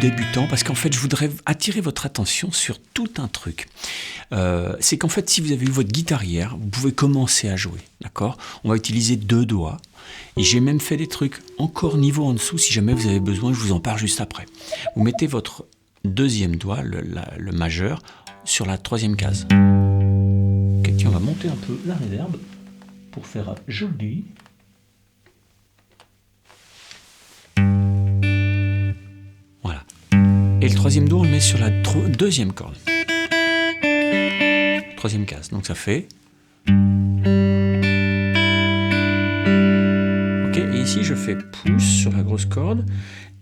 débutants, parce qu'en fait, je voudrais attirer votre attention sur tout un truc. C'est qu'en fait, si vous avez eu votre guitarière, vous pouvez commencer à jouer, d'accord ? On va utiliser 2 doigts. Et j'ai même fait des trucs encore niveau en dessous, si jamais vous avez besoin, je vous en parle juste après. Vous mettez votre 2e doigt, le majeur, sur la 3e case. Ok, tiens, on va monter un peu la réverb pour faire joli. Voilà. Et le 3e doigt, on le met sur la 2e corde. 3e case. Donc ça fait... Ok, et ici je fais pouce sur la grosse corde.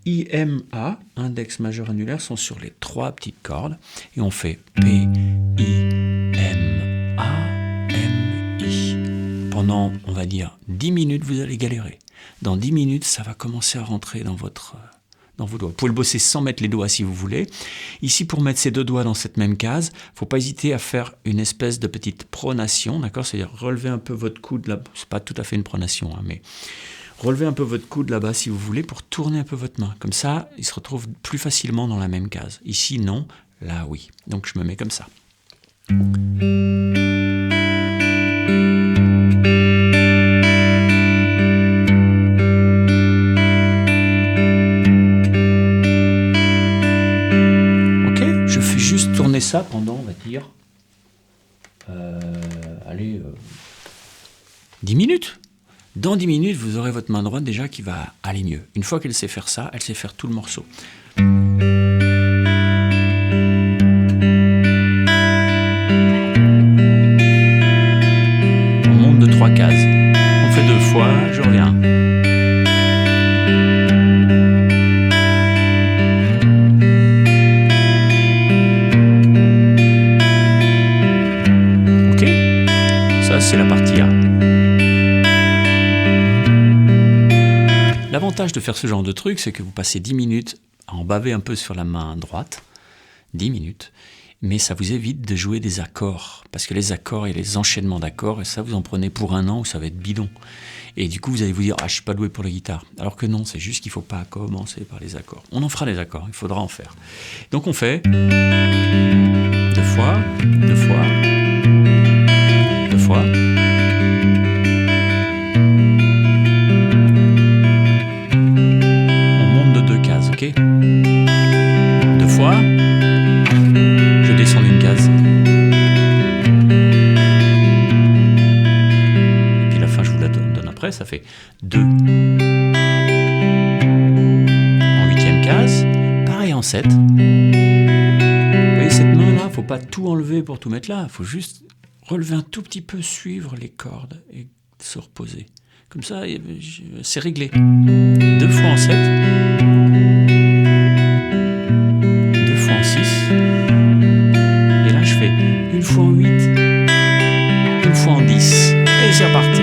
I, M, A, index majeur annulaire, sont sur les 3 petites cordes. Et on fait P, I, M, A, M, I. Pendant, on va dire, 10 minutes, vous allez galérer. Dans 10 minutes, ça va commencer à rentrer dans vos doigts. Vous pouvez le bosser sans mettre les doigts si vous voulez. Ici, pour mettre ces 2 doigts dans cette même case, il ne faut pas hésiter à faire une espèce de petite pronation, d'accord ? C'est-à-dire relever un peu votre coude là. C'est pas tout à fait une pronation, hein, mais relevez un peu votre coude là-bas si vous voulez pour tourner un peu votre main. Comme ça, il se retrouve plus facilement dans la même case. Ici, non. Là, oui. Donc, je me mets comme ça. Tournez ça pendant, on va dire, 10 minutes. Dans 10 minutes, vous aurez votre main droite déjà qui va aller mieux. Une fois qu'elle sait faire ça, elle sait faire tout le morceau. On monte de 3 cases. On fait 2 fois, je reviens. C'est la partie A. L'avantage de faire ce genre de truc, c'est que vous passez 10 minutes à en baver un peu sur la main droite, 10 minutes, mais ça vous évite de jouer des accords, parce que les accords et les enchaînements d'accords, et ça vous en prenez pour 1 an où ça va être bidon. Et du coup, vous allez vous dire « Ah, je suis pas doué pour la guitare ». Alors que non, c'est juste qu'il faut pas commencer par les accords. On en fera des accords, il faudra en faire. Donc on fait 2 fois, 2 fois, 2 fois. On monte de 2 cases, ok ? 2 fois. Je descends d'une case. Et puis la fin, je vous la donne après. Ça fait 2. En 8e case. Pareil en 7. Vous voyez, cette main-là, faut pas tout enlever pour tout mettre là. Il faut juste relever un tout petit peu, suivre les cordes et se reposer. Comme ça, c'est réglé. 2 fois en 7. 2 fois en 6. Et là, je fais 1 fois en 8. 1 fois en 10. Et c'est reparti.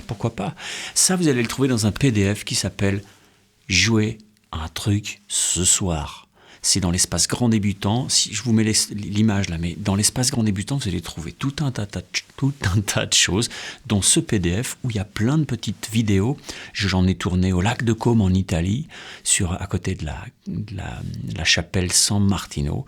Pourquoi pas ? Ça, vous allez le trouver dans un PDF qui s'appelle « Jouer un truc ce soir ». c'est dans l'espace grand débutant. Si je vous mets l'image là, mais dans l'espace grand débutant, vous allez trouver tout un tas de choses, dont ce PDF où il y a plein de petites vidéos. J'en ai tourné au lac de Côme en Italie, à côté de la chapelle San Martino.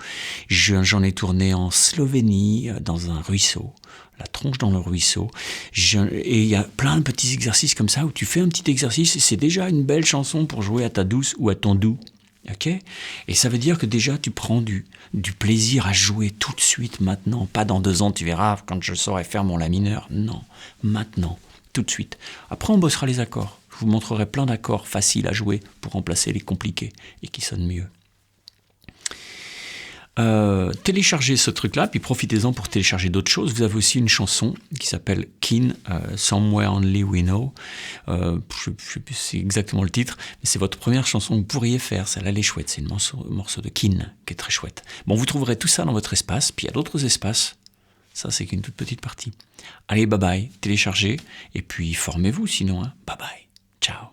J'en ai tourné en Slovénie, dans un ruisseau. La tronche dans le ruisseau. Et il y a plein de petits exercices comme ça où tu fais un petit exercice et c'est déjà une belle chanson pour jouer à ta douce ou à ton doux. Okay, et ça veut dire que déjà tu prends du plaisir à jouer tout de suite, maintenant. Pas dans 2 ans, tu verras quand je saurai faire mon la mineur. Non, maintenant, tout de suite. Après, on bossera les accords. Je vous montrerai plein d'accords faciles à jouer pour remplacer les compliqués et qui sonnent mieux. Téléchargez ce truc-là, puis profitez-en pour télécharger d'autres choses. Vous avez aussi une chanson qui s'appelle Keane, Somewhere Only We Know. Je ne sais plus si c'est exactement le titre, mais c'est votre première chanson que vous pourriez faire. Celle-là, elle est chouette. C'est un morceau de Keane qui est très chouette. Bon, vous trouverez tout ça dans votre espace, puis il y a d'autres espaces. Ça, c'est qu'une toute petite partie. Allez, bye bye, téléchargez, et puis formez-vous sinon. Hein. Bye bye, ciao.